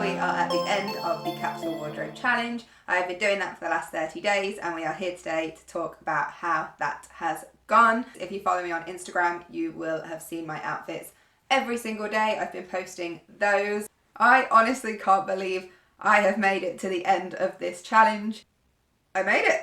we are at the end of the Capsule Wardrobe Challenge. I've been doing that for the last 30 days and we are here today to talk about how that has gone. If you follow me on Instagram, you will have seen my outfits every single day. I've been posting those. I honestly can't believe I have made it to the end of this challenge. I made it.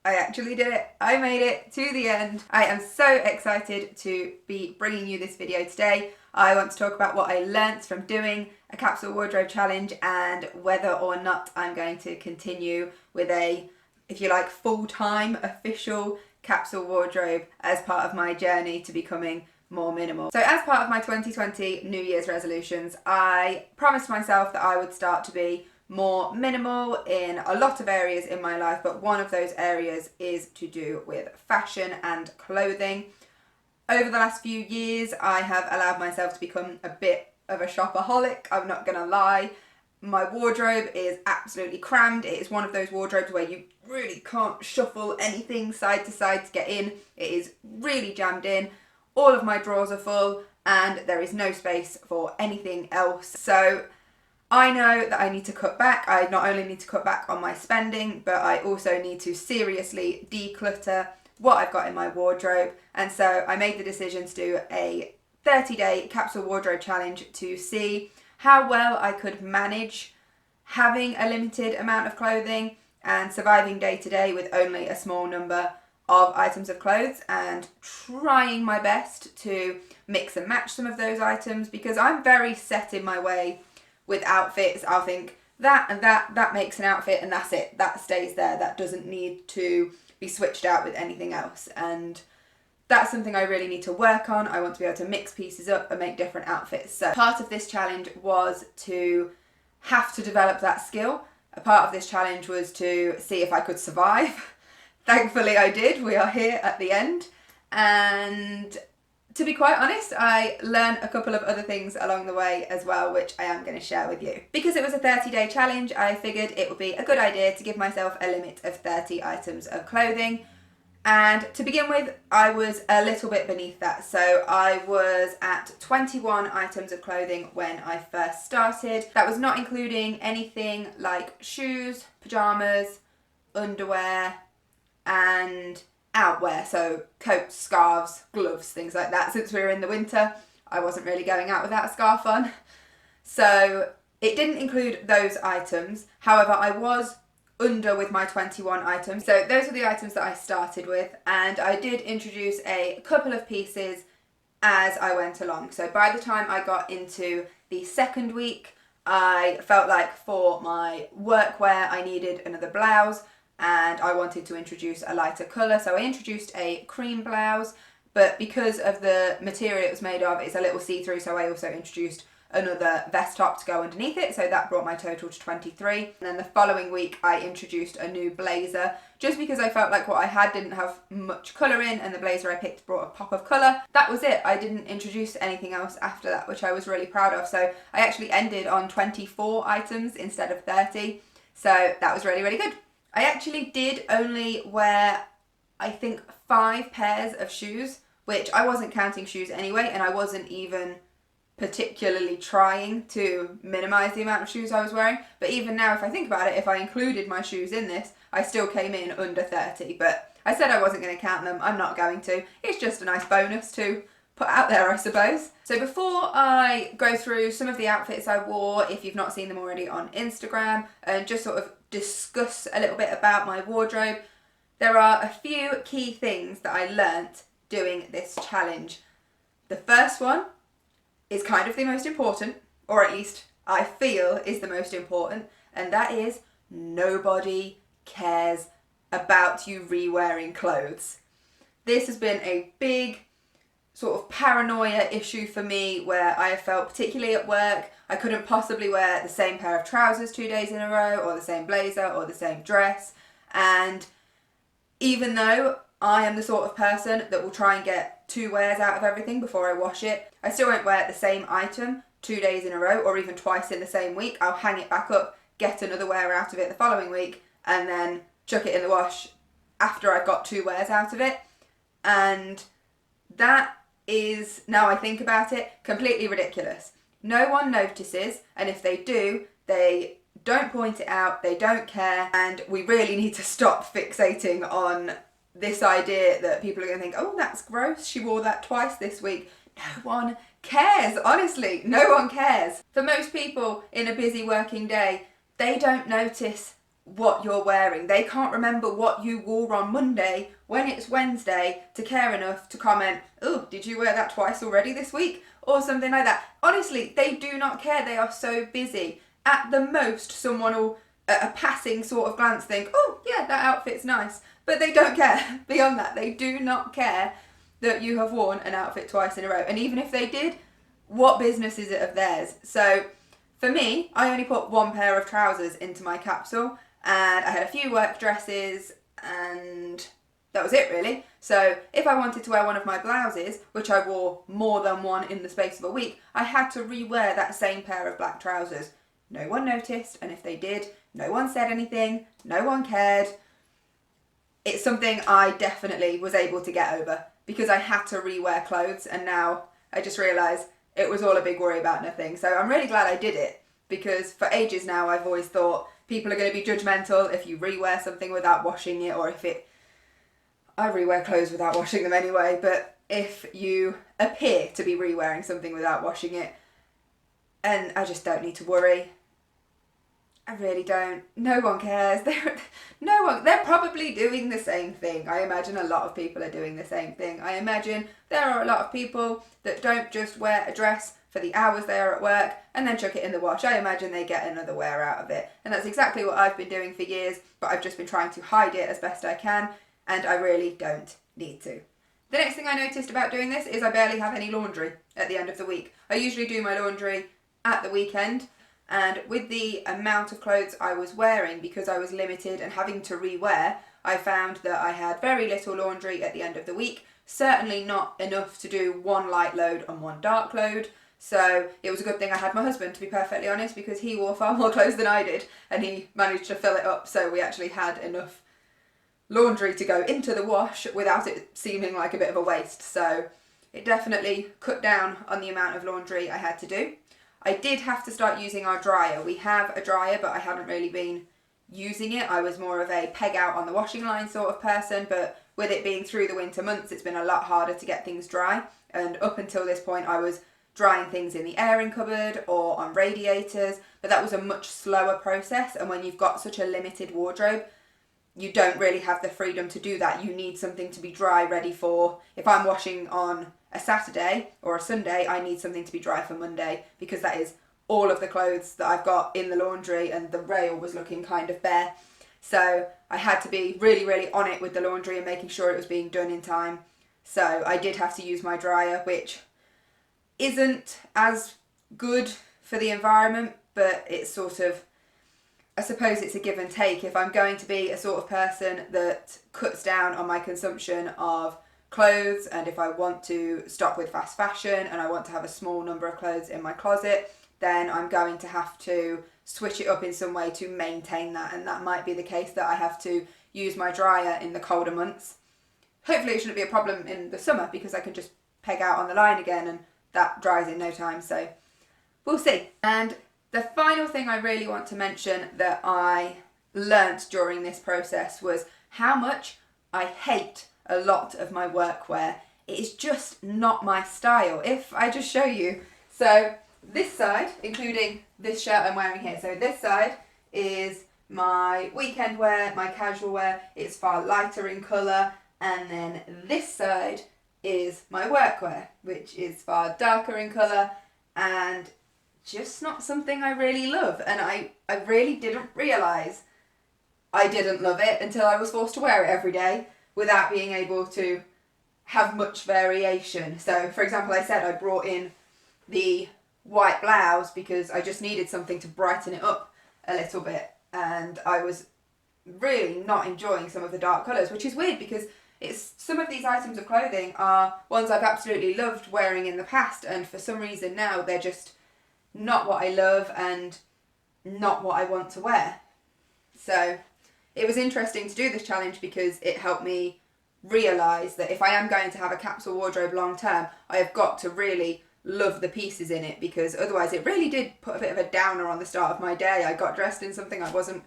I actually did it. I made it to the end. I am so excited to be bringing you this video today. I want to talk about what I learnt from doing a Capsule Wardrobe Challenge and whether or not I'm going to continue with a, if you like, full-time official Capsule Wardrobe as part of my journey to becoming more minimal. So as part of my 2020 New Year's resolutions, I promised myself that I would start to be more minimal in a lot of areas in my life, but one of those areas is to do with fashion and clothing. Over the last few years, I have allowed myself to become a bit of a shopaholic, I'm not gonna lie. My wardrobe is absolutely crammed. It is one of those wardrobes where you really can't shuffle anything side to side to get in. It is really jammed in. All of my drawers are full and there is no space for anything else. So I know that I need to cut back. I not only need to cut back on my spending, but I also need to seriously declutter what I've got in my wardrobe. And so I made the decision to do a 30-day Capsule Wardrobe Challenge to see how well I could manage having a limited amount of clothing and surviving day to day with only a small number of items of clothes, and trying my best to mix and match some of those items, because I'm very set in my way with outfits. I'll think that and that makes an outfit and that's it. That stays there. That doesn't need to be switched out with anything else. And that's something I really need to work on. I want to be able to mix pieces up and make different outfits. So part of this challenge was to have to develop that skill. A part of this challenge was to see if I could survive. Thankfully I did. We are here at the end. And to be quite honest, I learned a couple of other things along the way as well, which I am going to share with you. Because it was a 30-day challenge, I figured it would be a good idea to give myself a limit of 30 items of clothing. And to begin with, I was a little bit beneath that. So I was at 21 items of clothing when I first started. That was not including anything like shoes, pajamas, underwear, and outwear, so coats, scarves, gloves, things like that. Since we were in the winter, I wasn't really going out without a scarf on. So it didn't include those items. However, I was under with my 21 items. So those are the items that I started with, and I did introduce a couple of pieces as I went along. So by the time I got into the second week, I felt like for my workwear I needed another blouse, and I wanted to introduce a lighter colour, so I introduced a cream blouse, but because of the material it was made of, it's a little see-through, so I also introduced another vest top to go underneath it, so that brought my total to 23. And then the following week I introduced a new blazer, just because I felt like what I had didn't have much colour in, and the blazer I picked brought a pop of colour. That was it. I didn't introduce anything else after that, which I was really proud of, so I actually ended on 24 items instead of 30, so that was really, really good. I actually did only wear, I think, 5 pairs of shoes, which I wasn't counting shoes anyway, and I wasn't even particularly trying to minimise the amount of shoes I was wearing. But even now, if I think about it, if I included my shoes in this, I still came in under 30. But I said I wasn't going to count them. I'm not going to. It's just a nice bonus to put out there, I suppose. So before I go through some of the outfits I wore, if you've not seen them already on Instagram, and just sort of discuss a little bit about my wardrobe, there are a few key things that I learnt doing this challenge. The first one is kind of the most important, or at least I feel is the most important, and that is nobody cares about you re-wearing clothes. This has been a big sort of paranoia issue for me, where I have felt, particularly at work, I couldn't possibly wear the same pair of trousers 2 days in a row, or the same blazer, or the same dress. And even though I am the sort of person that will try and get 2 wears out of everything before I wash it, I still won't wear the same item 2 days in a row, or even twice in the same week. I'll hang it back up, get another wear out of it the following week, and then chuck it in the wash after I've got 2 wears out of it. And that is, now I think about it, completely ridiculous. No one notices, and if they do, They don't point it out, they don't care, and we really need to stop fixating on this idea that people are going to think, oh, that's gross, she wore that twice this week. No one cares, honestly, no one cares. For most people in a busy working day, they don't notice what you're wearing. They can't remember what you wore on Monday when it's Wednesday to care enough to comment, oh, did you wear that twice already this week? Or something like that. Honestly, they do not care. They are so busy. At the most, someone will, at a passing sort of glance, think, oh, yeah, that outfit's nice. But they don't care. Beyond that, they do not care that you have worn an outfit twice in a row. And even if they did, what business is it of theirs? So for me, I only put one pair of trousers into my capsule, and I had a few work dresses, and that was it really. So if I wanted to wear one of my blouses, which I wore more than one in the space of a week, I had to re-wear that same pair of black trousers. No one noticed, and if they did, no one said anything, no one cared. It's something I definitely was able to get over because I had to re-wear clothes, and now I just realised it was all a big worry about nothing. So I'm really glad I did it, because for ages now I've always thought people are going to be judgmental if you re-wear something without washing it, or if it... I re-wear clothes without washing them anyway, but if you appear to be re-wearing something without washing it, and I just don't need to worry. I really don't. No one cares. They're probably doing the same thing. I imagine a lot of people are doing the same thing. I imagine there are a lot of people that don't just wear a dress for the hours they are at work and then chuck it in the wash. I imagine they get another wear out of it. And that's exactly what I've been doing for years, but I've just been trying to hide it as best I can, and I really don't need to. The next thing I noticed about doing this is I barely have any laundry at the end of the week. I usually do my laundry at the weekend, and with the amount of clothes I was wearing, because I was limited and having to re-wear, I found that I had very little laundry at the end of the week, certainly not enough to do one light load and one dark load. So it was a good thing I had my husband, to be perfectly honest, because he wore far more clothes than I did, and he managed to fill it up, so we actually had enough laundry to go into the wash without it seeming like a bit of a waste. So it definitely cut down on the amount of laundry I had to do. I did have to start using our dryer. We have a dryer, but I hadn't really been using it. I was more of a peg out on the washing line sort of person, but with it being through the winter months, it's been a lot harder to get things dry. And up until this point, I was drying things in the airing cupboard or on radiators, but that was a much slower process. And when you've got such a limited wardrobe, you don't really have the freedom to do that. You need something to be dry, ready for, if I'm washing on a Saturday or a Sunday, I need something to be dry for Monday, because that is all of the clothes that I've got in the laundry, and the rail was looking kind of bare. So I had to be really, really on it with the laundry and making sure it was being done in time. So I did have to use my dryer, which isn't as good for the environment, but it's sort of, I suppose it's a give and take. If I'm going to be a sort of person that cuts down on my consumption of clothes, and if I want to stop with fast fashion and I want to have a small number of clothes in my closet, then I'm going to have to switch it up in some way to maintain that, and that might be the case that I have to use my dryer in the colder months. Hopefully it shouldn't be a problem in the summer, because I can just peg out on the line again and that dries in no time, so we'll see. And the final thing I really want to mention that I learnt during this process was how much I hate a lot of my workwear. It is just not my style. If I just show you, so this side, including this shirt I'm wearing here, so this side is my weekend wear, my casual wear, it's far lighter in colour, and then this side is my workwear, which is far darker in colour, and just not something I really love. And I really didn't realise I didn't love it until I was forced to wear it every day without being able to have much variation. So for example, I said I brought in the white blouse because I just needed something to brighten it up a little bit, and I was really not enjoying some of the dark colours, which is weird because it's some of these items of clothing are ones I've absolutely loved wearing in the past, and for some reason now they're just not what I love and not what I want to wear. So it was interesting to do this challenge because it helped me realise that if I am going to have a capsule wardrobe long term, I have got to really love the pieces in it, because otherwise it really did put a bit of a downer on the start of my day. I got dressed in something I wasn't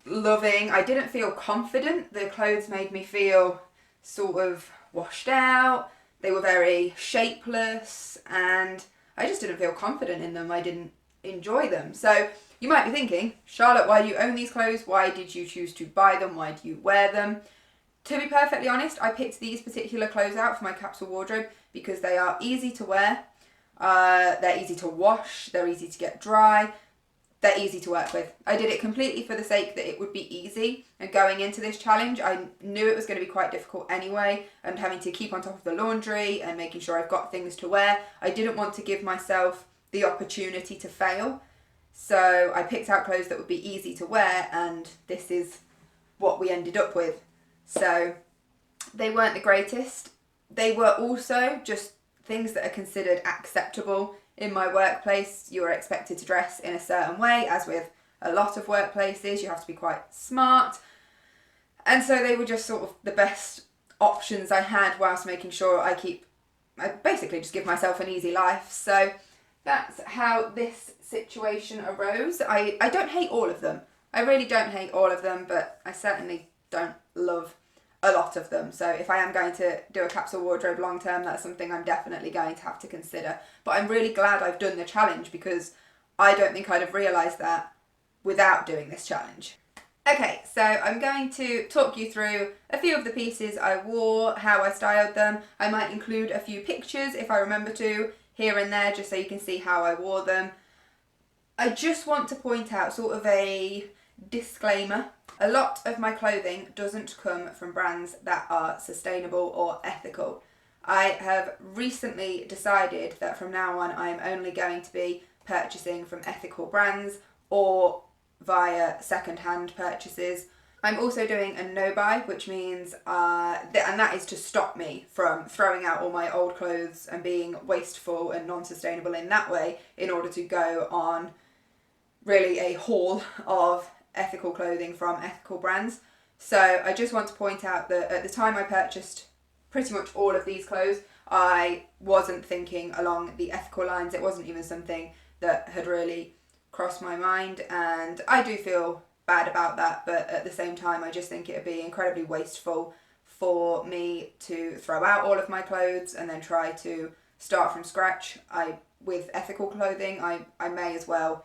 loving. I didn't feel confident. The clothes made me feel sort of washed out. They were very shapeless and I just didn't feel confident in them. I didn't enjoy them. So you might be thinking, Charlotte, why do you own these clothes? Why did you choose to buy them? Why do you wear them? To be perfectly honest, I picked these particular clothes out for my capsule wardrobe because they are easy to wear, they're easy to wash, they're easy to get dry, they're easy to work with. I did it completely for the sake that it would be easy, and going into this challenge I knew it was going to be quite difficult anyway, and having to keep on top of the laundry and making sure I've got things to wear. I didn't want to give myself the opportunity to fail, so I picked out clothes that would be easy to wear, and this is what we ended up with. So they weren't the greatest. They were also just things that are considered acceptable in my workplace. You are expected to dress in a certain way, as with a lot of workplaces. You have to be quite smart. And so they were just sort of the best options I had, whilst making sure I basically just give myself an easy life. So that's how this situation arose. I don't hate all of them. I really don't hate all of them, but I certainly don't love a lot of them. So if I am going to do a capsule wardrobe long term, that's something I'm definitely going to have to consider. But I'm really glad I've done the challenge, because I don't think I'd have realised that without doing this challenge. Okay, so I'm going to talk you through a few of the pieces I wore, how I styled them. I might include a few pictures if I remember to here and there, just so you can see how I wore them. I just want to point out sort of a disclaimer. A lot of my clothing doesn't come from brands that are sustainable or ethical. I have recently decided that from now on I am only going to be purchasing from ethical brands or via second-hand purchases. I'm also doing a no-buy, which means, and that is to stop me from throwing out all my old clothes and being wasteful and non-sustainable in that way, in order to go on really a haul of ethical clothing from ethical brands. So I just want to point out that at the time I purchased pretty much all of these clothes, I wasn't thinking along the ethical lines. It wasn't even something that had really crossed my mind, and I do feel bad about that, but at the same time I just think it would be incredibly wasteful for me to throw out all of my clothes and then try to start from scratch. With ethical clothing, I may as well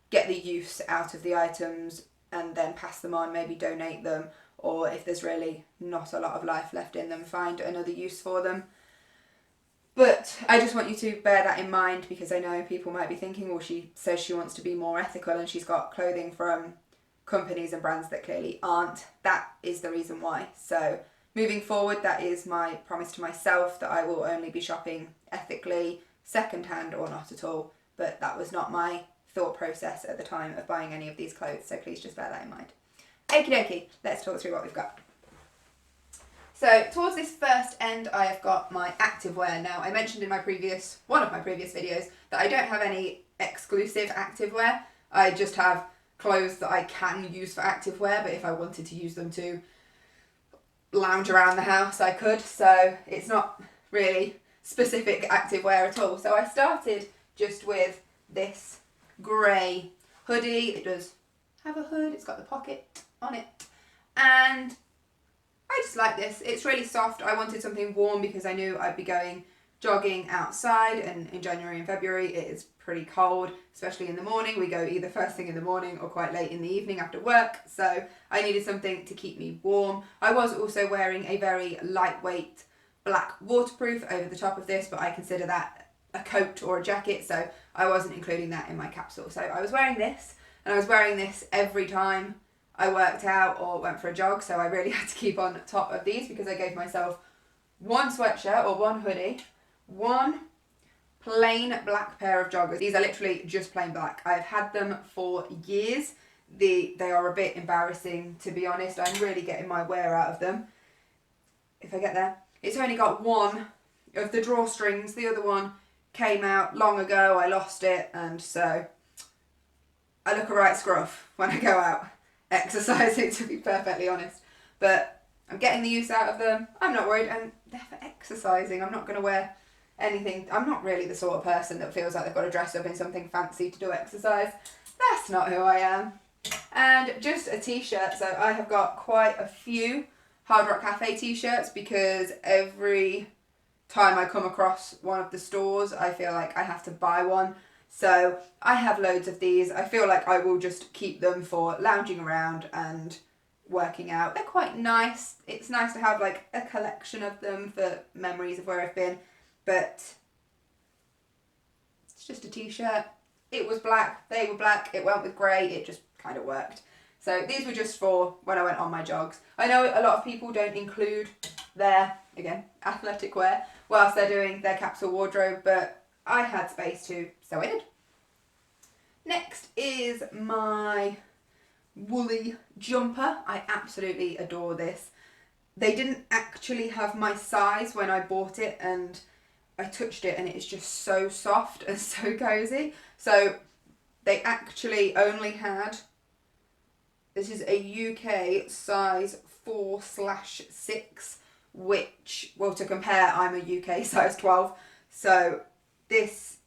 get the use out of the items and then pass them on, maybe donate them, or if there's really not a lot of life left in them, find another use for them. But I just want you to bear that in mind, because I know people might be thinking, well, she says she wants to be more ethical and she's got clothing from companies and brands that clearly aren't. That is the reason why. So moving forward, that is my promise to myself, that I will only be shopping ethically, second-hand or not at all. But that was not my thought process at the time of buying any of these clothes, so please just bear that in mind. Okie dokie, let's talk through what we've got. So towards this first end, I have got my activewear. Now, I mentioned in one of my previous videos that I don't have any exclusive activewear. I just have clothes that I can use for activewear, but if I wanted to use them to lounge around the house, I could. So it's not really specific activewear at all. So I started just with this grey hoodie. It does have a hood, it's got the pocket on it, and I just like this. It's really soft. I wanted something warm because I knew I'd be going jogging outside, and in January and February it is pretty cold, especially in the morning. We go either first thing in the morning or quite late in the evening after work, so I needed something to keep me warm. I was also wearing a very lightweight black waterproof over the top of this, but I consider that a coat or a jacket, so I wasn't including that in my capsule. So I was wearing this, and I was wearing this every time I worked out or went for a jog, so I really had to keep on top of these, because I gave myself one sweatshirt or one hoodie, one plain black pair of joggers. These are literally just plain black. I've had them for years. They are a bit embarrassing, to be honest. I'm really getting my wear out of them. If I get there. It's only got one of the drawstrings. The other one came out long ago. I lost it, and so I look a right scruff when I go out exercising, to be perfectly honest. But I'm getting the use out of them. I'm not worried, and they're for exercising. I'm not going to wear anything. I'm not really the sort of person that feels like they've got to dress up in something fancy to do exercise. That's not who I am. And just a t-shirt. So I have got quite a few Hard Rock Cafe t-shirts because every time I come across one of the stores, I feel like I have to buy one. So I have loads of these. I feel like I will just keep them for lounging around and working out. They're quite nice. It's nice to have like a collection of them for memories of where I've been. But it's just a t-shirt. It was black. They were black. It went with grey. It just kind of worked. So these were just for when I went on my jogs. I know a lot of people don't include their, again, athletic wear whilst they're doing their capsule wardrobe, but I had space to, so I did. Next is my woolly jumper. I absolutely adore this. They didn't actually have my size when I bought it, and I touched it and it is just so soft and so cozy. So they actually only had, this is a UK size 4/6, which, well, to compare, I'm a UK size 12. So this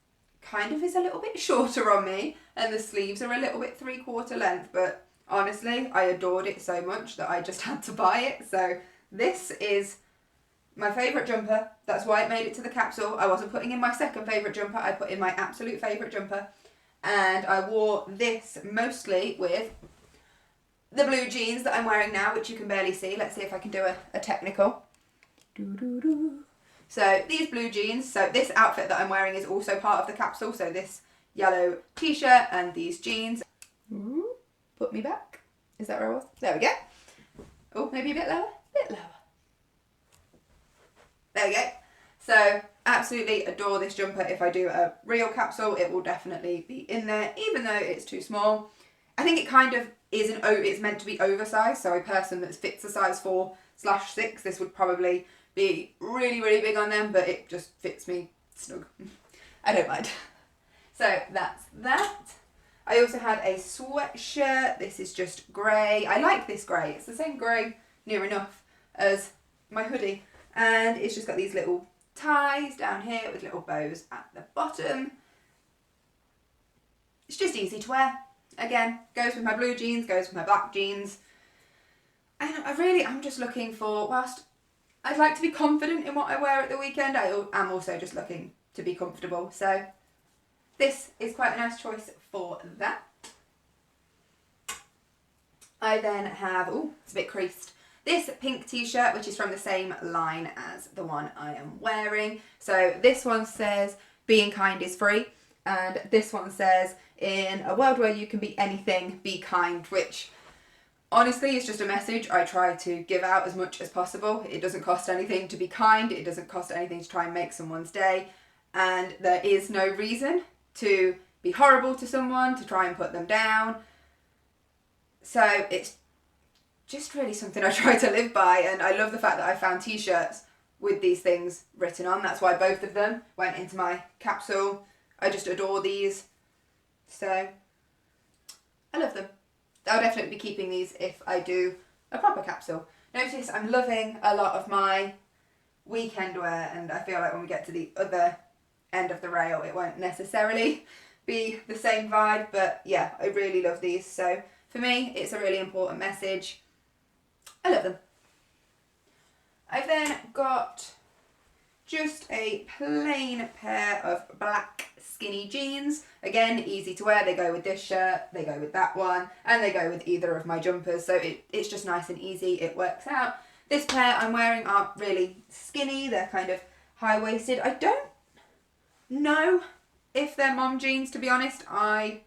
kind of is a little bit shorter on me, and the sleeves are a little bit 3/4 length, but honestly, I adored it so much that I just had to buy it. So this is my favourite jumper. That's why it made it to the capsule. I wasn't putting in my second favourite jumper, I put in my absolute favourite jumper. And I wore this mostly with the blue jeans that I'm wearing now, which you can barely see. Let's see if I can do a technical. So these blue jeans, so this outfit that I'm wearing is also part of the capsule. So this yellow t-shirt and these jeans. Ooh, put me back. Is that where I was? There we go. Oh, maybe a bit lower? Bit lower. There we go. So absolutely adore this jumper. If I do a real capsule, it will definitely be in there, even though it's too small. I think it kind of isn't, it's meant to be oversized. So a person that fits a size 4/6, this would probably be really, really big on them, but it just fits me snug. I don't mind. So that's that. I also had a sweatshirt. This is just grey. I like this grey. It's the same grey, near enough, as my hoodie. And it's just got these little ties down here with little bows at the bottom. It's just easy to wear. Again, goes with my blue jeans, goes with my black jeans. And I'm just looking for, whilst I'd like to be confident in what I wear at the weekend, I am also just looking to be comfortable. So this is quite a nice choice for that. I then have, oh, it's a bit creased, this pink t-shirt, which is from the same line as the one I am wearing. So this one says, being kind is free. And this one says, in a world where you can be anything, be kind, which honestly is just a message I try to give out as much as possible. It doesn't cost anything to be kind. It doesn't cost anything to try and make someone's day. And there is no reason to be horrible to someone, to try and put them down. So it's just really something I try to live by, and I love the fact that I found t-shirts with these things written on. That's why both of them went into my capsule. I just adore these. So I love them. I'll definitely be keeping these if I do a proper capsule. Notice I'm loving a lot of my weekend wear, and I feel like when we get to the other end of the rail it won't necessarily be the same vibe, but yeah, I really love these. So for me, it's a really important message. I love them. I've then got just a plain pair of black skinny jeans. Again, easy to wear. They go with this shirt, they go with that one, and they go with either of my jumpers. So it's just nice and easy. It works out. This pair I'm wearing aren't really skinny. They're kind of high-waisted. I don't know if they're mom jeans, to be honest. I'm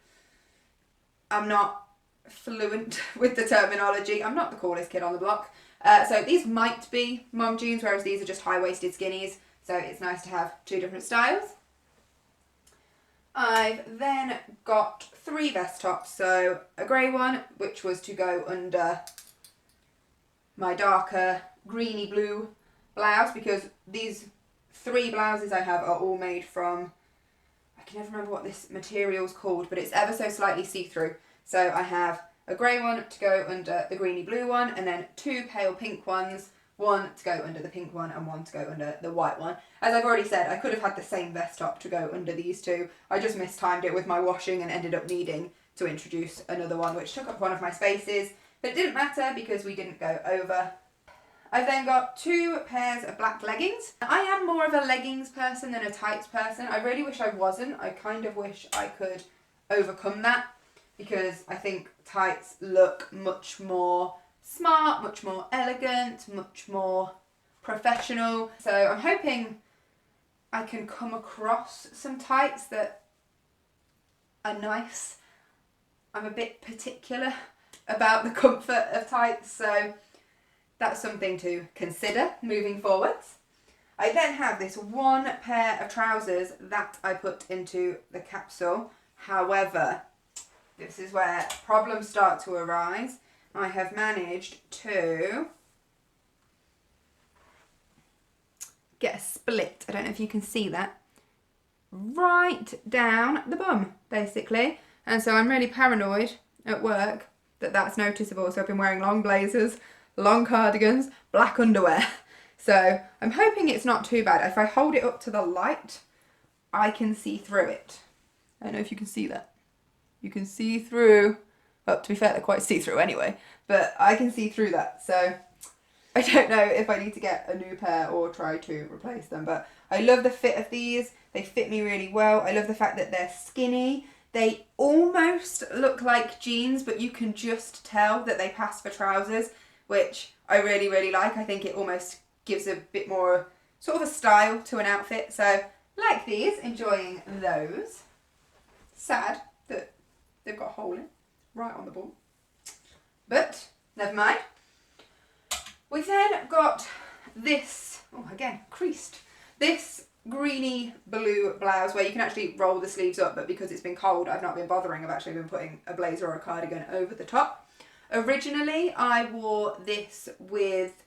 not fluent with the terminology. I'm not the coolest kid on the block. So these might be mom jeans, whereas these are just high-waisted skinnies. So it's nice to have two different styles. I've then got 3 vest tops. So a grey one, which was to go under my darker greeny blue blouse, because these 3 blouses I have are all made from, I can never remember what this material's called, but it's ever so slightly see-through. So I have a grey one to go under the greeny blue one, and then 2 pale pink ones, one to go under the pink one and one to go under the white one. As I've already said, I could have had the same vest top to go under these two. I just mistimed it with my washing and ended up needing to introduce another one, which took up one of my spaces, but it didn't matter because we didn't go over. I've then got 2 pairs of black leggings. I am more of a leggings person than a tights person. I really wish I wasn't. I kind of wish I could overcome that, because I think tights look much more smart, much more elegant, much more professional. So I'm hoping I can come across some tights that are nice. I'm a bit particular about the comfort of tights, so that's something to consider moving forwards. I then have this one pair of trousers that I put into the capsule. However, this is where problems start to arise. I have managed to get a split, I don't know if you can see that, right down the bum, basically. And so I'm really paranoid at work that that's noticeable. So I've been wearing long blazers, long cardigans, black underwear. So I'm hoping it's not too bad. If I hold it up to the light, I can see through it. I don't know if you can see that. You can see through, well, to be fair, they're quite see-through anyway, but I can see through that. So I don't know if I need to get a new pair or try to replace them, but I love the fit of these. They fit me really well. I love the fact that they're skinny. They almost look like jeans, but you can just tell that they pass for trousers, which I really, really like. I think it almost gives a bit more sort of a style to an outfit. So like these, enjoying those. Sad that they've got a hole in right on the ball, but never mind. We've then got this, oh again, creased, this greeny blue blouse where you can actually roll the sleeves up, but because it's been cold, I've not been bothering. I've actually been putting a blazer or a cardigan over the top. Originally, I wore this with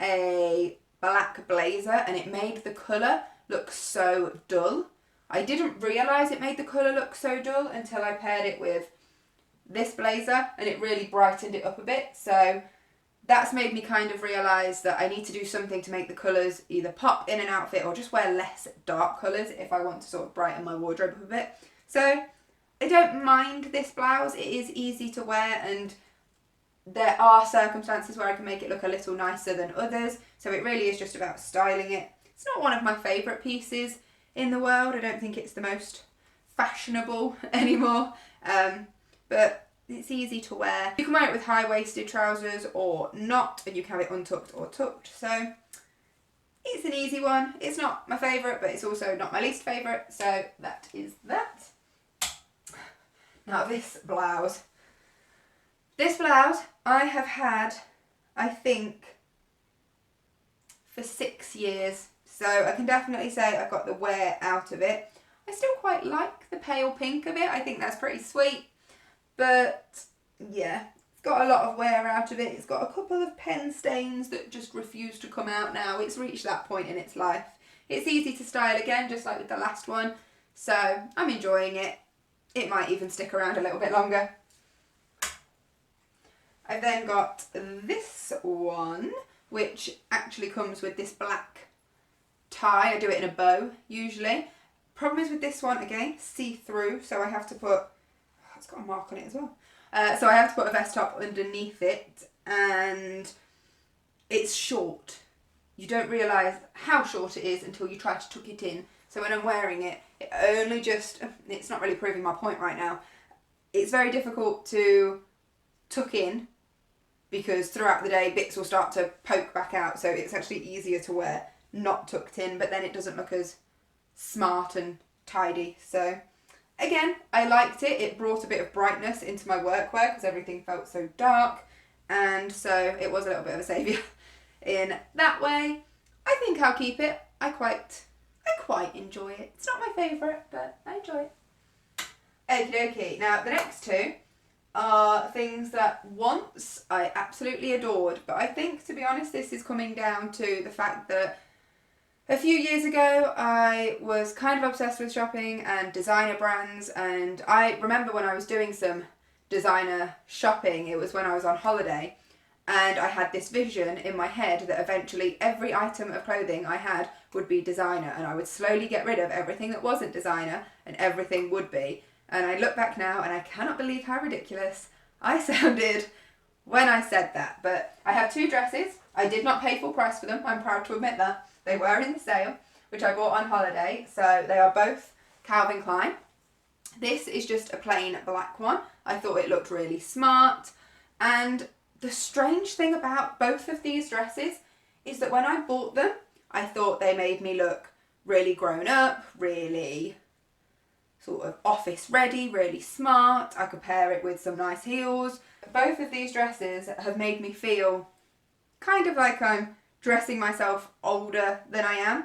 a black blazer and it made the colour look so dull. I didn't realise it made the colour look so dull until I paired it with this blazer and it really brightened it up a bit. So that's made me kind of realise that I need to do something to make the colours either pop in an outfit or just wear less dark colours if I want to sort of brighten my wardrobe up a bit. So I don't mind this blouse. It is easy to wear and there are circumstances where I can make it look a little nicer than others. So it really is just about styling it. It's not one of my favourite pieces in the world. I don't think it's the most fashionable anymore, but it's easy to wear. You can wear it with high-waisted trousers or not, and you can have it untucked or tucked. So it's an easy one. It's not my favourite, but it's also not my least favourite. So that is that. Now this blouse. This blouse I have had, I think, for 6 years. So I can definitely say I've got the wear out of it. I still quite like the pale pink of it. I think that's pretty sweet. But yeah, it's got a lot of wear out of it. It's got a couple of pen stains that just refuse to come out now. It's reached that point in its life. It's easy to style again, just like with the last one. So I'm enjoying it. It might even stick around a little bit longer. I've then got this one, which actually comes with this black tie. I do it in a bow usually. Problem is with this one, again, see-through, so I have to put, it's got a mark on it as well. So I have to put a vest top underneath it, and it's short. You don't realise how short it is until you try to tuck it in. So when I'm wearing it, it only just, it's not really proving my point right now. It's very difficult to tuck in because throughout the day bits will start to poke back out, so it's actually easier to wear not tucked in, but then it doesn't look as smart and tidy. So again, I liked it. It brought a bit of brightness into my workwear because everything felt so dark, and so it was a little bit of a saviour in that way. I think I'll keep it. I quite enjoy it. It's not my favourite, but I enjoy it. Okie dokie. Now the next two are things that once I absolutely adored, but I think, to be honest, this is coming down to the fact that a few years ago I was kind of obsessed with shopping and designer brands, and I remember when I was doing some designer shopping, it was when I was on holiday, And I had this vision in my head that eventually every item of clothing I had would be designer, and I would slowly get rid of everything that wasn't designer and everything would be. And I look back now and I cannot believe how ridiculous I sounded when I said that. But I have 2 dresses. I did not pay full price for them. I'm proud to admit that. They were in the sale, which I bought on holiday. So they are both Calvin Klein. This is just a plain black one. I thought it looked really smart. And the strange thing about both of these dresses is that when I bought them, I thought they made me look really grown up, really sort of office ready, really smart. I could pair it with some nice heels. Both of these dresses have made me feel kind of like I'm dressing myself older than I am.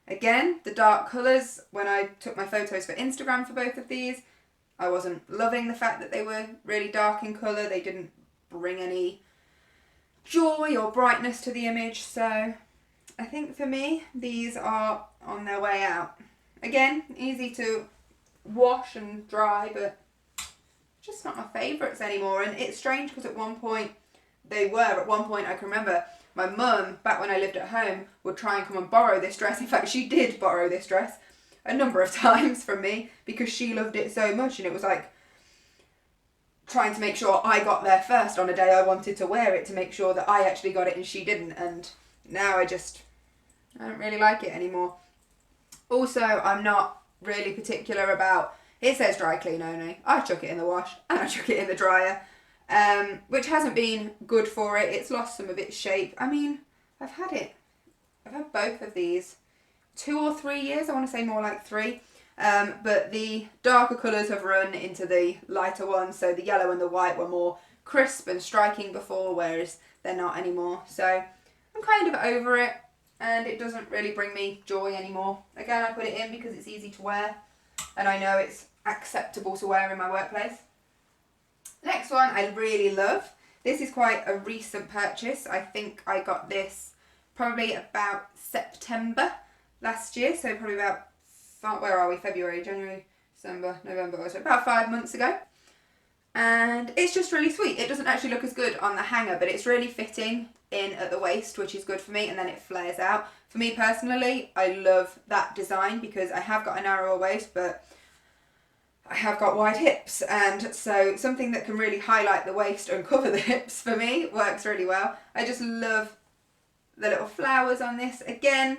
Again, the dark colours, when I took my photos for Instagram for both of these, I wasn't loving the fact that they were really dark in colour. They didn't bring any joy or brightness to the image. So I think for me, these are on their way out. Again, easy to wash and dry, but just not my favourites anymore. And it's strange because at one point they were. At one point I can remember my mum, back when I lived at home, would try and come and borrow this dress. In fact, she did borrow this dress a number of times from me because she loved it so much, and it was like trying to make sure I got there first on a day I wanted to wear it to make sure that I actually got it and she didn't. And now I don't really like it anymore. Also, I'm not really particular about, it says dry clean only. I chuck it in the wash and I chuck it in the dryer, which hasn't been good for it. It's lost some of its shape. I mean, I've had both of these 2 or 3 years. I want to say more like 3. But the darker colours have run into the lighter ones, so the yellow and the white were more crisp and striking before, whereas they're not anymore. So I'm kind of over it, and it doesn't really bring me joy anymore. Again, I put it in because it's easy to wear, and I know it's acceptable to wear in my workplace. Next one I really love. This is quite a recent purchase. I think I got this probably about September last year, so probably about, where are we, February, January, December, November, so about 5 months ago. And it's just really sweet. It doesn't actually look as good on the hanger, but it's really fitting in at the waist, which is good for me, and then it flares out. For me personally, I love that design because I have got a narrower waist, but I have got wide hips, and so something that can really highlight the waist and cover the hips for me works really well. I just love the little flowers on this. Again,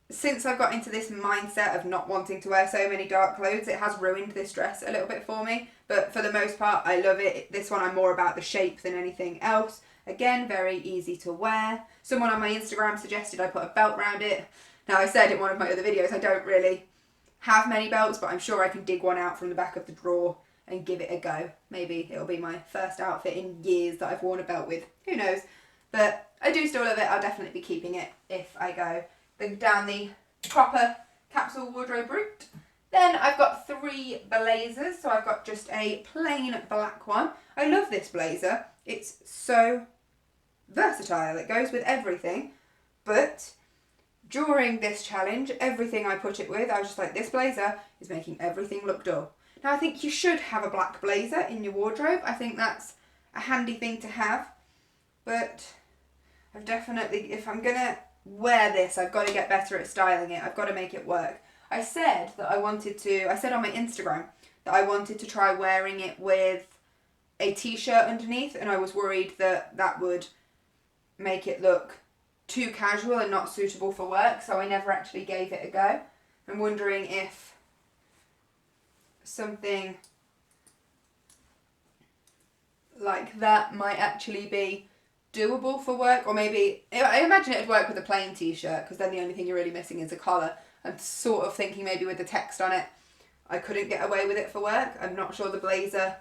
since I've got into this mindset of not wanting to wear so many dark clothes, it has ruined this dress a little bit for me. But for the most part, I love it. This one, I'm more about the shape than anything else. Again, very easy to wear. Someone on my Instagram suggested I put a belt around it. Now, I said in one of my other videos, I don't really have many belts, but I'm sure I can dig one out from the back of the drawer and give it a go. Maybe it'll be my first outfit in years that I've worn a belt with. Who knows? But I do still love it. I'll definitely be keeping it if I go down the proper capsule wardrobe route. Then I've got 3 blazers. So I've got just a plain black one. I love this blazer. It's so versatile. It goes with everything. But during this challenge, everything I put it with, I was just like, this blazer is making everything look dull. Now, I think you should have a black blazer in your wardrobe. I think that's a handy thing to have. But I've definitely, if I'm going to wear this, I've got to get better at styling it. I've got to make it work. I said on my Instagram that I wanted to try wearing it with a t-shirt underneath, and I was worried that that would make it look too casual and not suitable for work, so I never actually gave it a go. I'm wondering if something like that might actually be doable for work, or maybe I imagine it would work with a plain t-shirt because then the only thing you're really missing is a collar. I'm sort of thinking maybe with the text on it I couldn't get away with it for work. I'm not sure the blazer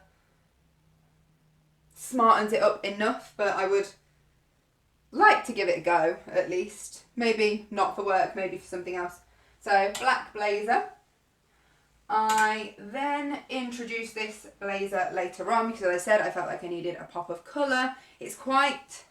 smartens it up enough, but I would like to give it a go at least. Maybe not for work, maybe for something else. So black blazer. I then introduced this blazer later on because, as I said, I felt like I needed a pop of colour. It's quite,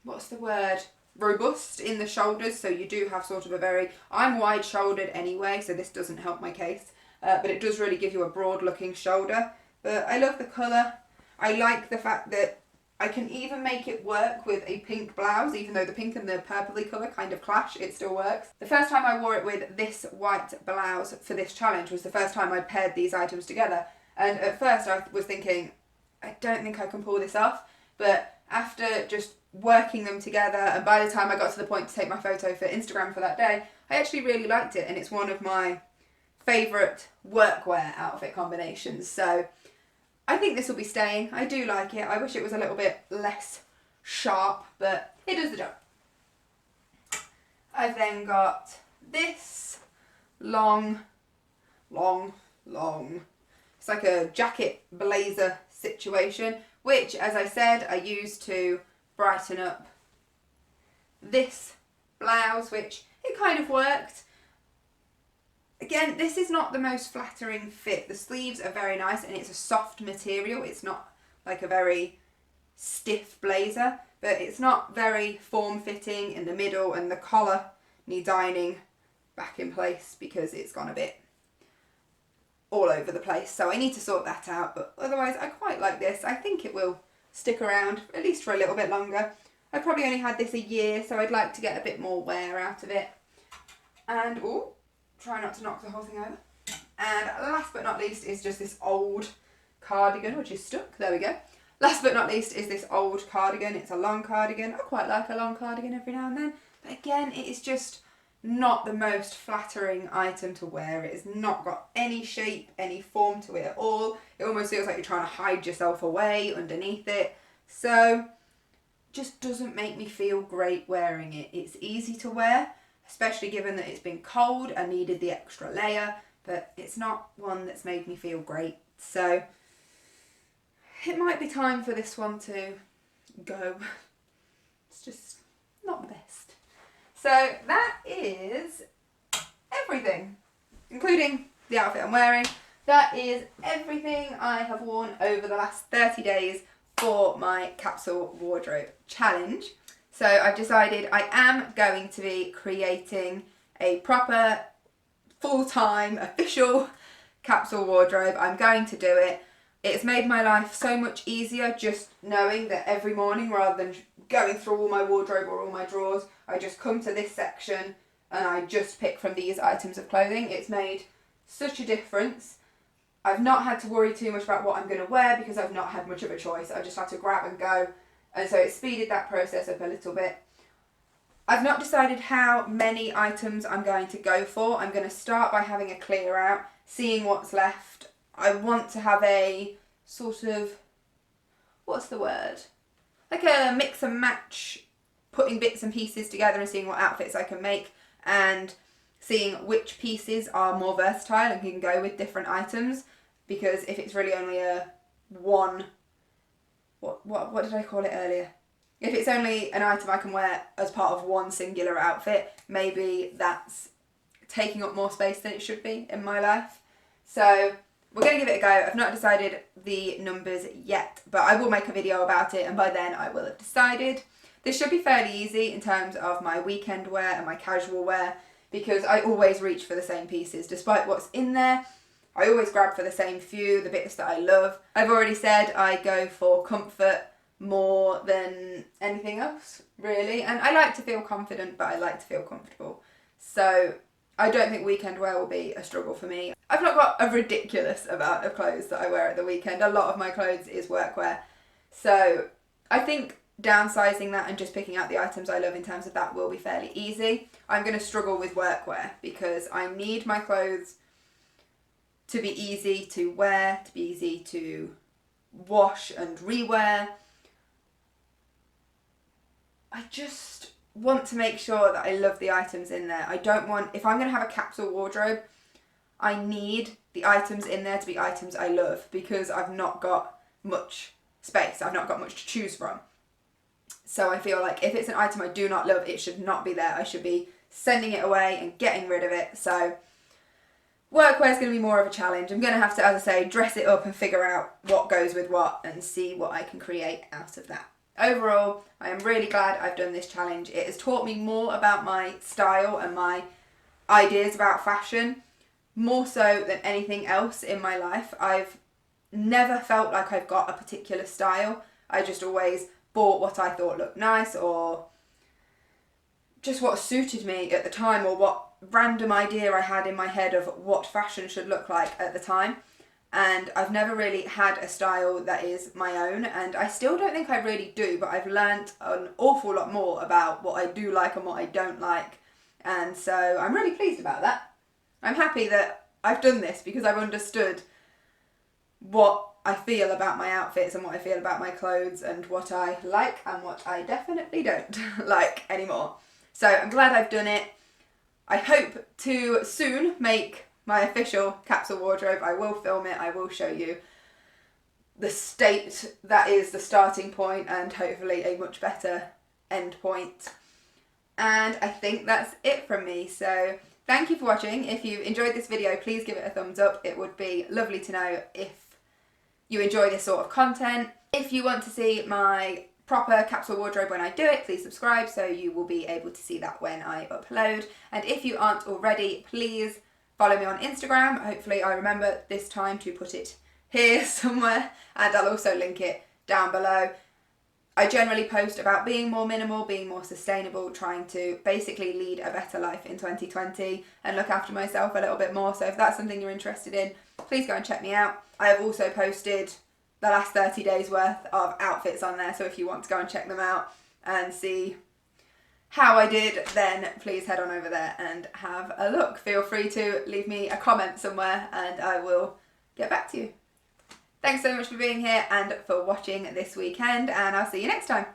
what's the word, robust in the shoulders, so you do have sort of a very, I'm wide shouldered anyway, so this doesn't help my case, but it does really give you a broad looking shoulder. But I love the colour. I like the fact that I can even make it work with a pink blouse, even though the pink and the purpley colour kind of clash, it still works. The first time I wore it with this white blouse for this challenge was the first time I paired these items together. And at first I was thinking, I don't think I can pull this off. But after just working them together, and by the time I got to the point to take my photo for Instagram for that day, I actually really liked it, and it's one of my favourite workwear outfit combinations. So I think this will be staying. I do like it. I wish it was a little bit less sharp, but it does the job. I've then got this long, it's like a jacket blazer situation, which, as I said, I used to brighten up this blouse, which it kind of worked. Again, this is not the most flattering fit. The sleeves are very nice and it's a soft material. It's not like a very stiff blazer, but it's not very form-fitting in the middle, and the collar needs ironing back in place because it's gone a bit all over the place. So I need to sort that out, but otherwise I quite like this. I think it will stick around at least for a little bit longer. I've probably only had this a year, so I'd like to get a bit more wear out of it. And, ooh, try not to knock the whole thing over. And last but not least is just this old cardigan, which is stuck. There we go. Last but not least is this old cardigan. It's a long cardigan. I quite like a long cardigan every now and then. But again, it is just not the most flattering item to wear. It has not got any shape, any form to it at all. It almost feels like you're trying to hide yourself away underneath it. So, just doesn't make me feel great wearing it. It's easy to wear, especially given that it's been cold. I needed the extra layer, but it's not one that's made me feel great. So it might be time for this one to go. It's just not the best. So that is everything, including the outfit I'm wearing. That is everything I have worn over the last 30 days for my Capsule Wardrobe challenge. So I've decided I am going to be creating a proper, full-time, official capsule wardrobe. I'm going to do it. It's made my life so much easier just knowing that every morning, rather than going through all my wardrobe or all my drawers, I just come to this section and I just pick from these items of clothing. It's made such a difference. I've not had to worry too much about what I'm going to wear because I've not had much of a choice. I just had to grab and go. And so it speeded that process up a little bit. I've not decided how many items I'm going to go for. I'm going to start by having a clear out, seeing what's left. I want to have a sort of, what's the word? Like a mix and match, putting bits and pieces together and seeing what outfits I can make, and seeing which pieces are more versatile and can go with different items. Because if it's really only a one, what did I call it earlier? If it's only an item I can wear as part of one singular outfit, maybe that's taking up more space than it should be in my life. So we're going to give it a go. I've not decided the numbers yet, but I will make a video about it, and by then I will have decided. This should be fairly easy in terms of my weekend wear and my casual wear, because I always reach for the same pieces. Despite what's in there, I always grab for the same few, the bits that I love. I've already said I go for comfort more than anything else, really. And I like to feel confident, but I like to feel comfortable. So I don't think weekend wear will be a struggle for me. I've not got a ridiculous amount of clothes that I wear at the weekend. A lot of my clothes is workwear. So I think downsizing that and just picking out the items I love in terms of that will be fairly easy. I'm going to struggle with workwear because I need my clothes to be easy to wear, to be easy to wash and rewear. I just want to make sure that I love the items in there. I don't want, if I'm going to have a capsule wardrobe, I need the items in there to be items I love, because I've not got much space. I've not got much to choose from. So I feel like if it's an item I do not love, it should not be there. I should be sending it away and getting rid of it. So workwear is going to be more of a challenge. I'm going to have to, as I say, dress it up and figure out what goes with what and see what I can create out of that. Overall, I am really glad I've done this challenge. It has taught me more about my style and my ideas about fashion, more so than anything else in my life. I've never felt like I've got a particular style. I just always bought what I thought looked nice, or just what suited me at the time, or what random idea I had in my head of what fashion should look like at the time. And I've never really had a style that is my own, and I still don't think I really do, but I've learnt an awful lot more about what I do like and what I don't like, and so I'm really pleased about that. I'm happy that I've done this because I've understood what I feel about my outfits and what I feel about my clothes and what I like and what I definitely don't like anymore. So I'm glad I've done it. I hope to soon make my official capsule wardrobe. I will film it, I will show you the state that is the starting point and hopefully a much better end point. And I think that's it from me. So thank you for watching. If you enjoyed this video, please give it a thumbs up. It would be lovely to know if you enjoy this sort of content. If you want to see my proper capsule wardrobe when I do it, please subscribe so you will be able to see that when I upload. And if you aren't already, please follow me on Instagram. Hopefully I remember this time to put it here somewhere, and I'll also link it down below. I generally post about being more minimal, being more sustainable, trying to basically lead a better life in 2020 and look after myself a little bit more. So if that's something you're interested in, please go and check me out. I have also posted the last 30 days worth of outfits on there, so if you want to go and check them out and see how I did, then please head on over there and have a look. Feel free to leave me a comment somewhere and I will get back to you. Thanks so much for being here and for watching this weekend, and I'll see you next time.